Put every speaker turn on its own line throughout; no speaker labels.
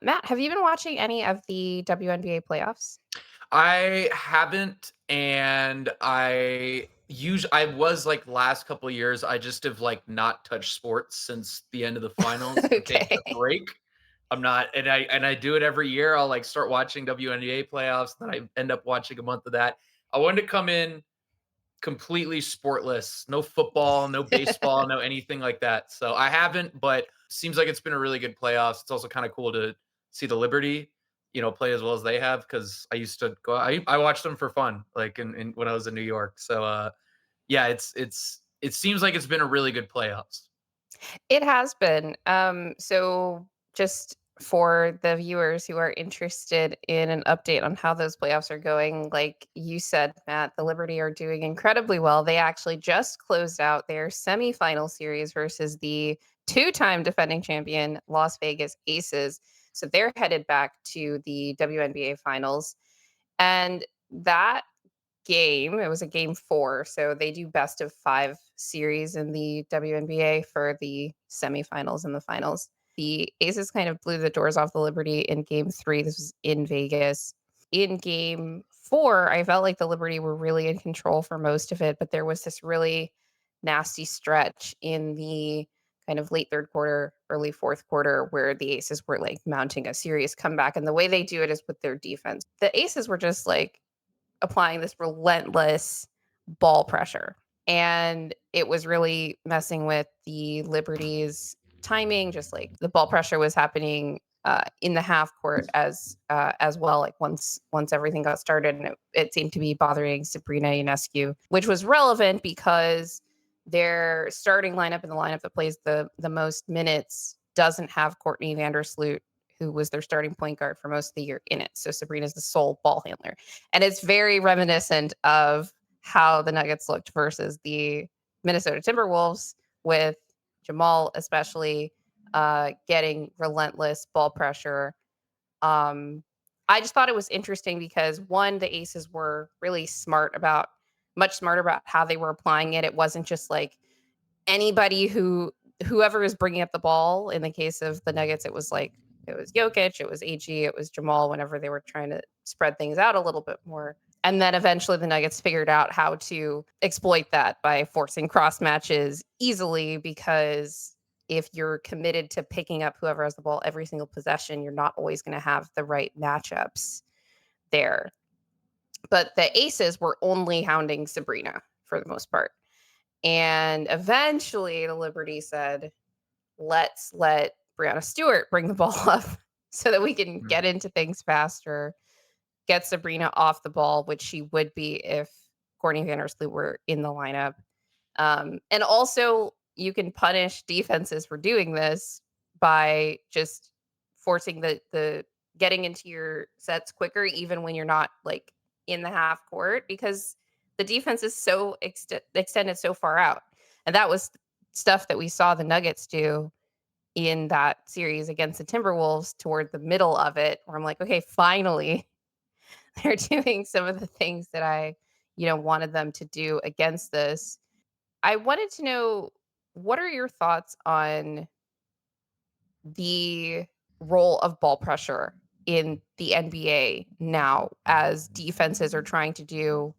Matt, have you been watching any of the WNBA playoffs?
I haven't, and I was like last couple of years, I just have like not touched sports since the end of the finals. I've taken a
Okay.
break. I'm not, and I do it every year. I'll like start watching WNBA playoffs, then I end up watching a month of that. I wanted to come in completely sportless, no football, no baseball, no anything like that. So I haven't, but seems like it's been a really good playoffs. It's also kind of cool to see the Liberty, play as well as they have because I used to go. I watched them for fun, like in when I was in New York. So yeah, it seems like it's been a really good playoffs.
It has been. So just for the viewers who are interested in an update on how those playoffs are going, like you said, Matt, the Liberty are doing incredibly well. They actually just closed out their semifinal series versus the two-time defending champion Las Vegas Aces. So they're headed back to the WNBA finals. And that game. It was a game 4, so they do best of 5 series in the WNBA for the semifinals and the finals. The Aces kind of blew the doors off the Liberty in game 3. This was in Vegas. In game 4, I felt like the Liberty were really in control for most of it, but there was this really nasty stretch in the kind of late 3rd quarter, early 4th quarter where the Aces were, like, mounting a serious comeback, and the way they do it is with their defense. The Aces were just, like, applying this relentless ball pressure. And it was really messing with the Liberty's timing, just like the ball pressure was happening in the half court as well. Like once everything got started, and it seemed to be bothering Sabrina Ionescu, which was relevant because their starting lineup and the lineup that plays the most minutes doesn't have Courtney Vandersloot, who was their starting point guard for most of the year in it. So Sabrina's the sole ball handler. And it's very reminiscent of how the Nuggets looked versus the Minnesota Timberwolves with Jamal, especially getting relentless ball pressure. Um, I just thought it was interesting because one, the Aces were really much smarter about how they were applying it. It wasn't just like anybody whoever is bringing up the ball. In the case of the Nuggets, it was like it was Jokic, it was AG, it was Jamal whenever they were trying to spread things out a little bit more. And then eventually the Nuggets figured out how to exploit that by forcing cross matches easily because if you're committed to picking up whoever has the ball every single possession, you're not always going to have the right matchups there. But the Aces were only hounding Sabrina for the most part. And eventually the Liberty said, let's let Brianna Stewart bring the ball up so that we can
Mm.
get into things faster, get Sabrina off the ball, which she would be if Courtney Vandersloot were in the lineup. And also, you can punish defenses for doing this by just forcing the getting into your sets quicker, even when you're not like in the half court, because the defense is so extended so far out, and that was stuff that we saw the Nuggets do in that series against the Timberwolves toward the middle of it, where I'm like, okay, finally they're doing some of the things that I wanted them to do against this. I wanted to know, what are your thoughts on the role of ball pressure in the NBA now as defenses are trying to do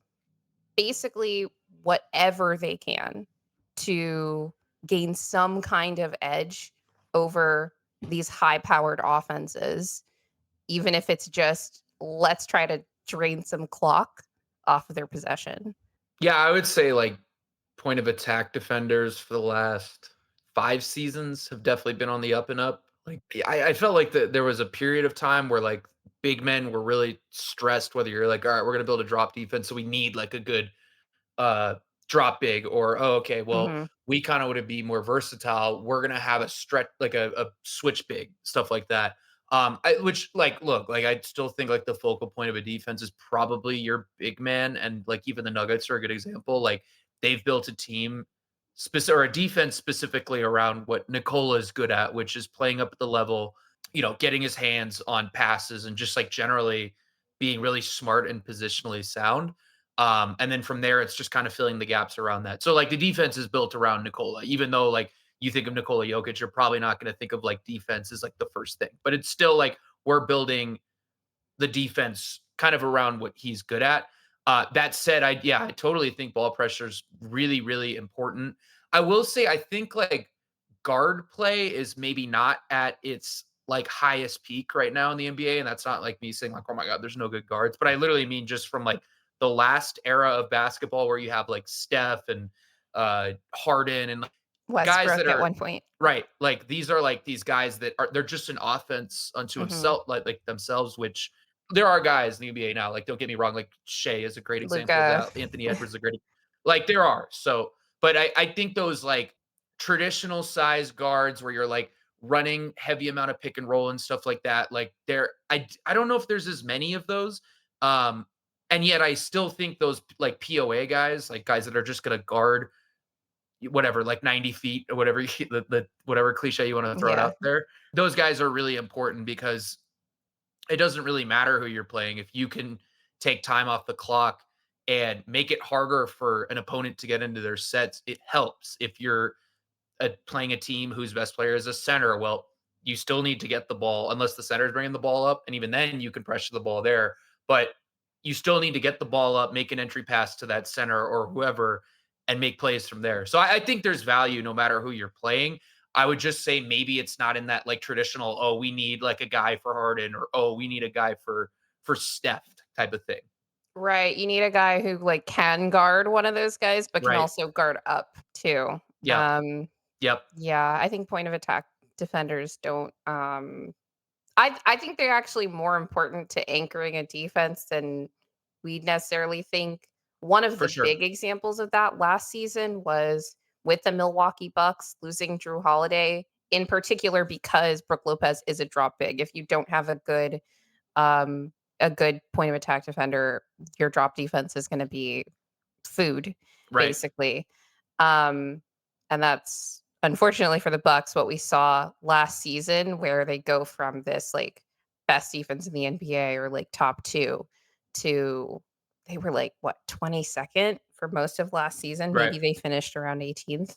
basically whatever they can to gain some kind of edge over these high powered offenses, even if it's just let's try to drain some clock off of their possession.
Yeah, I would say like point of attack defenders for the last 5 seasons have definitely been on the up and up. Like I felt like there was a period of time where like big men were really stressed. Whether you're like, all right, we're gonna build a drop defense, so we need like a good uh drop big, or oh, okay, well,
Mhm.
we kind of want to be more versatile. We're gonna have a stretch like a switch big, stuff like that. Which like look, like I still think like the focal point of a defense is probably your big man, and like even the Nuggets are a good example. Like they've built a team specific or a defense specifically around what Nikola is good at, which is playing up at the level, getting his hands on passes and just like generally being really smart and positionally sound. And then from there, it's just kind of filling the gaps around that. So like the defense is built around Nikola, even though like you think of Nikola Jokic, you're probably not going to think of like defense as like the first thing, but it's still like we're building the defense kind of around what he's good at. That said, I totally think ball pressure is really, really important. I will say I think like guard play is maybe not at its like highest peak right now in the NBA, and that's not like me saying like, oh my god, there's no good guards, but I literally mean just from like the last era of basketball where you have like Steph and Harden and like, guys
Westbrook
that
at
are
one point.
right. Like these are like these guys that are they're just an offense unto
Mhm.
himself, like themselves, which there are guys in the NBA now. Like, don't get me wrong, like Shea is a great example of
Luka.
that. Anthony Edwards is a great like there are. So, but I think those like traditional size guards where you're like running heavy amount of pick and roll and stuff like that, like I don't know if there's as many of those. Um, and yet I still think those like POA guys, like guys that are just gonna guard whatever, like 90 feet or whatever the whatever cliche you want to throw it
Yeah.
out there. Those guys are really important because it doesn't really matter who you're playing. If you can take time off the clock and make it harder for an opponent to get into their sets, it helps. If you're playing a team whose best player is a center, well, you still need to get the ball unless the center is bringing the ball up, and even then you can pressure the ball there. But you still need to get the ball up, make an entry pass to that center or whoever, and make plays from there. So I think there's value no matter who you're playing. I would just say maybe it's not in that like traditional, oh, we need like a guy for Harden or oh, we need a guy for Steph type of thing.
Right, you need a guy who, like, can guard one of those guys, but can
Right.
also guard up too.
Yep.
Um,
Yep.
yeah, I think point of attack defenders don't, I think they're actually more important to anchoring a defense than we necessarily think. One of
For
the
sure.
big examples of that last season was with the Milwaukee Bucks losing Drew Holiday, in particular because Brook Lopez is a drop big. If you don't have um, a good point of attack defender, your drop defense is gonna be food,
Right.
basically. Um, and that's unfortunately for the Bucks what we saw last season where they go from this like best defense in the NBA or like top 2 to they were like what 22nd for most of last season.
Right.
Maybe they finished around 18th.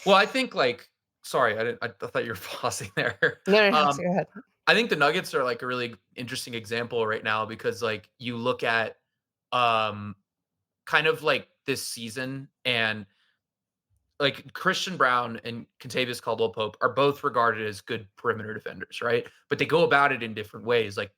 Well, I think like sorry, I thought you were pausing there.
No, no, no. So
Um,
go ahead.
I think the Nuggets are like a really interesting example right now because like you look at um kind of like this season and like Christian Brown and Contavious Caldwell Pope are both regarded as good perimeter defenders, right? But they go about it in different ways. Like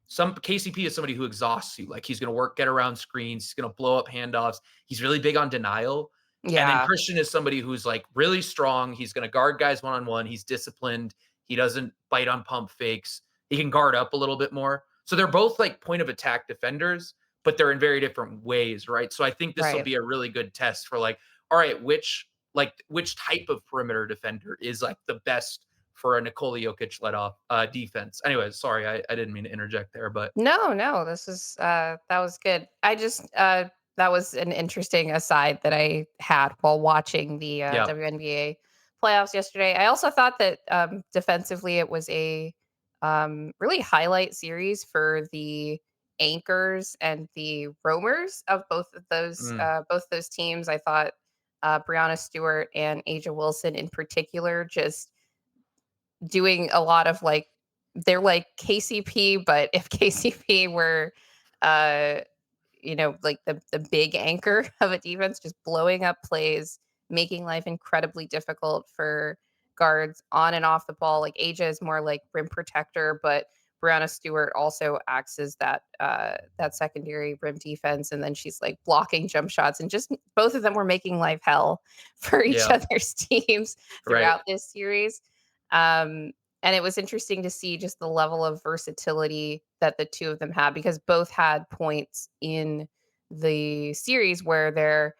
some KCP is somebody who exhausts you. Like he's going to work, get around screens, he's going to blow up handoffs. He's really big on denial. And then
Yeah,
Christian is somebody who's like really strong. He's going to guard guys one on one. He's disciplined. He doesn't bite on pump fakes. He can guard up a little bit more. So they're both like point of attack defenders, but they're in very different ways, right? So I think this will
right.
be a really good test for like, all right, which type of perimeter defender is like the best for a Nikola Jokic let off defense. Anyways, sorry, I didn't mean to interject there, but
No, no, this is that was good. I just that was an interesting aside that I had while watching the
yeah,
WNBA playoffs yesterday. I also thought that defensively it was a really highlight series for the anchors and the roamers of
mm,
both those teams. I thought Brianna Stewart and Aja Wilson in particular just doing a lot of like they're like KCP, but if KCP were uh like the big anchor of a defense, just blowing up plays, making life incredibly difficult for guards on and off the ball. Like Aja is more like rim protector, but Brianna Stewart also acts as that secondary rim defense, and then she's like blocking jump shots, and just both of them were making life hell for each
yeah,
other's teams
right,
throughout this series. Um, and it was interesting to see just the level of versatility that the two of them had because both had points in the series where they're,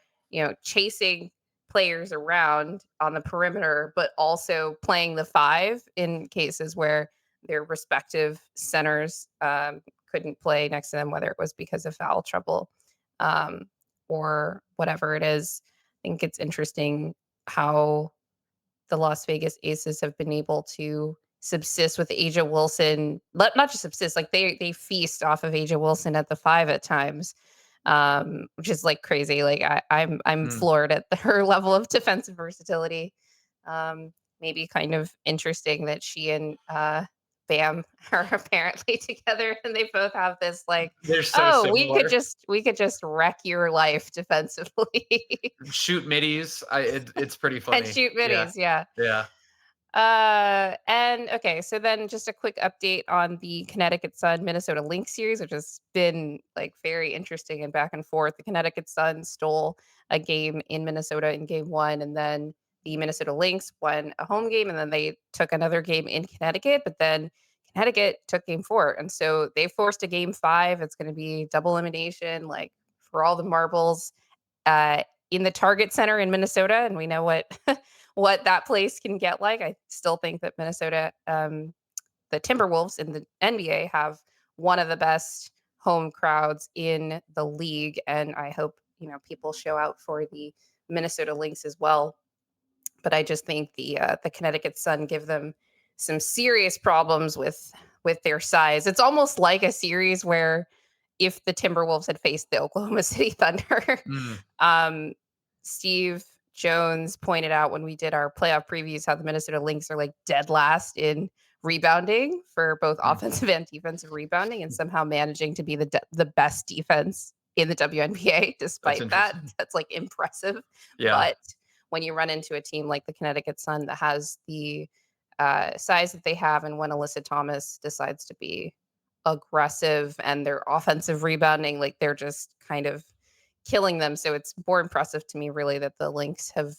chasing players around on the perimeter, but also playing the five in cases where their respective centers couldn't play next to them, whether it was because of foul trouble um, or whatever it is. I think it's interesting how the Las Vegas Aces have been able to subsist with Aja Wilson, not just subsist, like they feast off of Aja Wilson at the 5 at times, which is, like, crazy, like, I'm
mm,
floored at her level of defensive versatility. Um, Maybe kind of interesting that she and, Bam are apparently together, and they both have this like,
They're so
"Oh,
similar.
we could just wreck your life defensively
Shoot middies. It's pretty
and
funny.
shoot
Yeah.
middies." Yeah.
Yeah.
And okay, so then just a quick update on the Connecticut Sun Minnesota Lynx series, which has been like very interesting and back and forth. The Connecticut Sun stole a game in Minnesota in game one, and then the Minnesota Lynx won a home game, and then they took another game in Connecticut, but then Connecticut took game four. And so they forced a game five. It's going to be double elimination, like for all the marbles in the Target Center in Minnesota, and we know what what that place can get like. I still think that Minnesota, the Timberwolves in the NBA, have one of the best home crowds in the league, and I hope people show out for the Minnesota Lynx as well. But I just think the Connecticut Sun give them some serious problems with their size. It's almost like a series where if the Timberwolves had faced the Oklahoma City Thunder,
Mm,
um, Steve Jones pointed out when we did our playoff previews how the Minnesota Lynx are like dead last in rebounding for both
mm.
offensive and defensive rebounding, and somehow managing to be the best defense in the WNBA.
That's
Despite that,
interesting.
that's like impressive.
Yeah.
But when you run into a team like the Connecticut Sun that has the size that they have, and when Alyssa Thomas decides to be aggressive and their offensive rebounding, like they're just kind of killing them. So it's more impressive to me, really, that the Lynx have,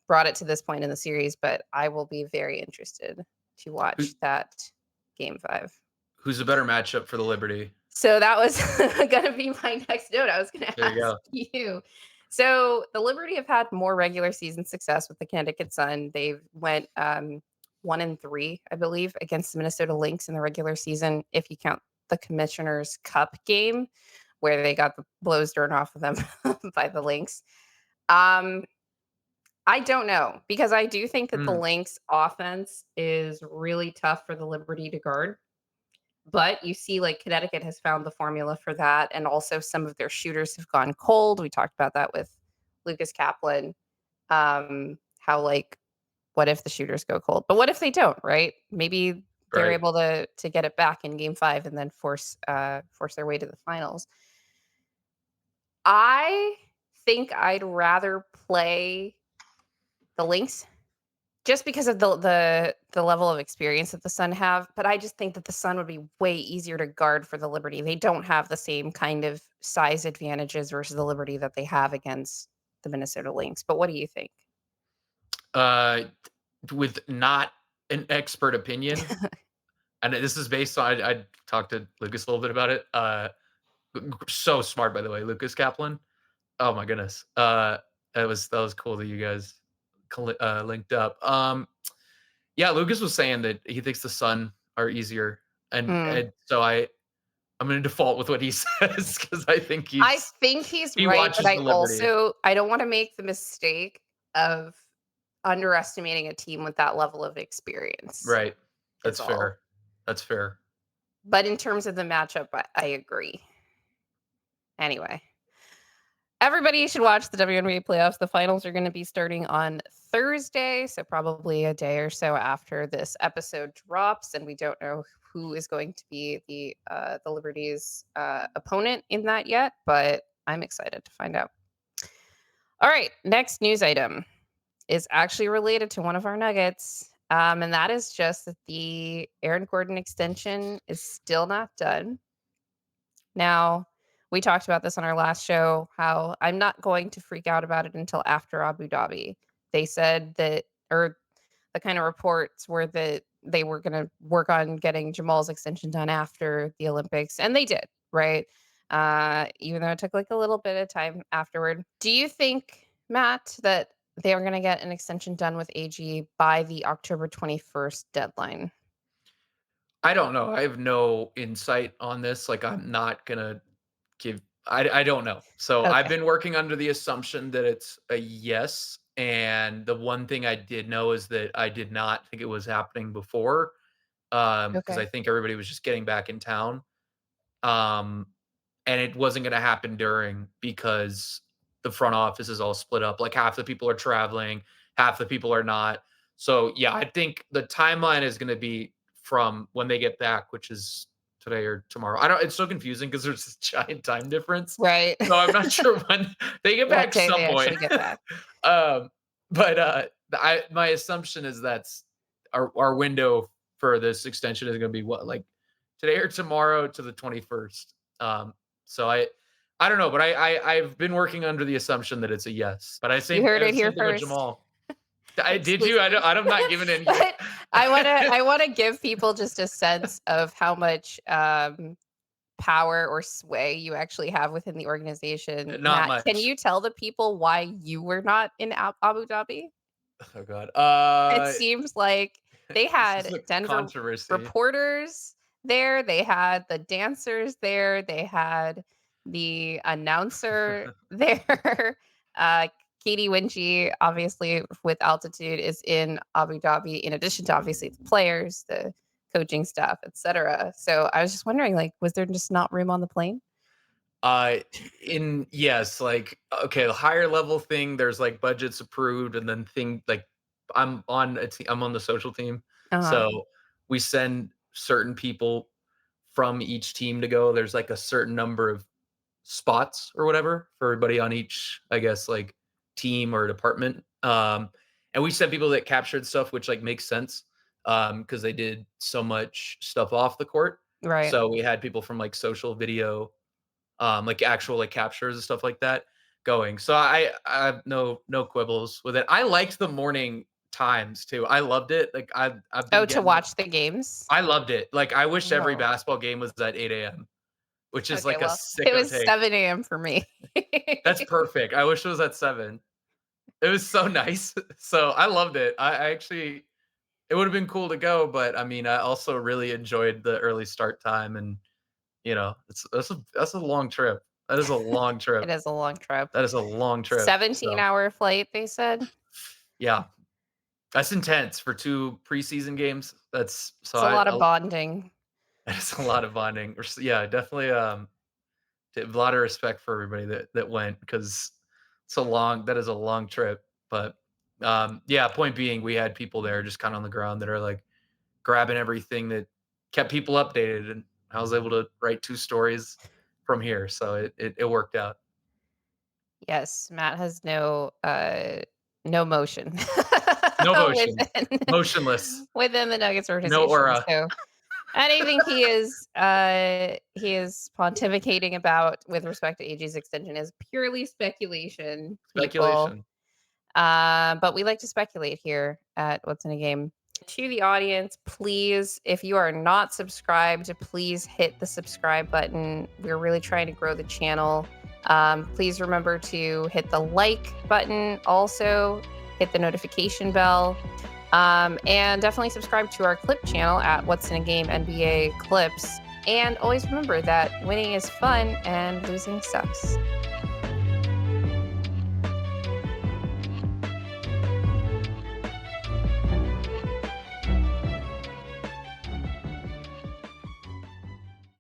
brought it to this point in the series. But I will be very interested to
Who
watch that game five.
who's a better matchup for the Liberty?
So that was going to be my next note. I was going to
There you
ask
go.
you. So the Liberty have had more regular season success with the Connecticut Sun. They've went 1-3, I believe, against the Minnesota Lynx in the regular season, if you count the Commissioner's Cup game where they got the blows dirt off of them by the Lynx. Um, I don't know because I do think that the
Mm,
Lynx offense is really tough for the Liberty to guard. But you see, like, Connecticut has found the formula for that, and also some of their shooters have gone cold. We talked about that with Lucas Kaplan. How, like, what if the shooters go cold? But what if they don't, right? Maybe they're
right.
able to get it back in game 5 and then force their way to the finals. I think I'd rather play the Lynx just because of the level of experience that the Sun have, but I just think that the Sun would be way easier to guard for the Liberty. They don't have the same kind of size advantages versus the Liberty that they have against the Minnesota Lynx. But what do you think?
Uh, with not an expert opinion, and this is based on I talked to Lucas a little bit about it. So smart, by the way, Lucas Kaplan. Oh my goodness. That was cool that you guys linked up. Yeah, Lucas was saying that he thinks the Sun are easier,
Mm.
and so I'm gonna default with what he says because I think
I think he's
he
right, but
watches the Liberty.
I don't want to make the mistake of underestimating a team with that level of experience
Right.
is
That's
all.
fair. That's fair.
But in terms of the matchup, I agree. Anyway, everybody should watch the WNBA playoffs. The finals are going to be starting on Thursday, so probably a day or so after this episode drops, and we don't know who is going to be the Liberty's opponent in that yet, but I'm excited to find out. All right, next news item is actually related to one of our nuggets, and that is just that the Aaron Gordon extension is still not done. Now, we talked about this on our last show, how I'm not going to freak out about it until after Abu Dhabi. They said that, or the kind of reports were that they were going to work on getting Jamal's extension done after the Olympics, and they did, right? Even though it took like a little bit of time afterward. Do you think, Matt, that they are going to get an extension done with AG by the October 21st deadline?
I don't know. I have no insight on this. Like, I'm not gonna give I don't know. So, I've
Okay.
been working under the assumption that it's a yes, and the one thing I did know is that I did not think it was happening before, because I
Okay.
think everybody was just getting back in town. Um, and it wasn't gonna happen during because the front office is all split up. Like, half the people are traveling, half the people are not. So, yeah, I think the timeline is gonna be from when they get back, which is today or tomorrow. I don't it's so confusing because there's this giant time difference.
Right.
So I'm not sure when they get
What
back
day
some
they
point.
actually get back.
um, but I my assumption is that's our window for this extension is gonna be what, like today or tomorrow to the 21st. So I don't know, but I've been working under the assumption that it's a yes. But
You heard it
same
here
thing with
first.
Jamal. I did you?
Exclusive.
I'm not giving any.
But I wanna give people just a sense of how much, power or sway you actually have within the organization.
Not
Matt, can
much.
you tell the people why you were not in Abu Dhabi?
Oh god.
It seems like they
This is
had
a
Denver
controversy.
reporters there, they had the dancers there, they had the announcer there. Uh, Katie Winchie, obviously with altitude, is in Abu Dhabi, in addition to obviously the players, the coaching staff, etc. So I was just wondering, like, was there just not room on the plane?
Uh, in yes, like okay, the higher level thing, there's like budgets approved, and then thing like I'm on the social team,
Uh-huh.
so we send certain people from each team to go. There's like a certain number of spots or whatever for everybody on each, I guess, like team or department. And we sent people that captured stuff, which like makes sense because they did so much stuff off the court.
Right.
So we had people from like social video, like actual like captures and stuff like that going. So I have no quibbles with it. I liked the morning times too. I loved it. Like I've
Oh,
been
to
getting
watch the games?
I loved it. Like I wish every
Oh.
basketball game was at 8 a.m., which is
Okay,
like a
well, it
sicko
was
take.
7 AM for me.
That's perfect. I wish it was at 7. It was so nice. So I loved it. I actually it would have been cool to go, but I mean, I also really enjoyed the early start time and, it's that's a long trip. That is a long
It
trip.
is a long trip.
That is a long trip. So,
17-hour flight, they said.
yeah, that's intense for 2 preseason games. That's so
It's a lot of bonding.
that's a lot of bonding. Yeah, definitely, a lot of respect for everybody that went because that is a long trip. But yeah, point being, we had people there just kind of on the ground that are like grabbing everything that kept people updated, and I was able to write 2 stories from here, so it worked out.
Yes, Matt has no motion
No motion,
within
motionless,
within the Nuggets
no
organization,
aura,
so anything he is pontificating about with respect to AG's extension is purely speculation, people.
speculation.
But we like to speculate here at What's in a Game. To the audience, please, if you are not subscribed, please hit the subscribe button. We're really trying to grow the channel. Please remember to hit the like button. Also, hit the notification bell. And definitely subscribe to our clip channel at What's in a Game NBA Clips. And always remember that winning is fun and losing sucks.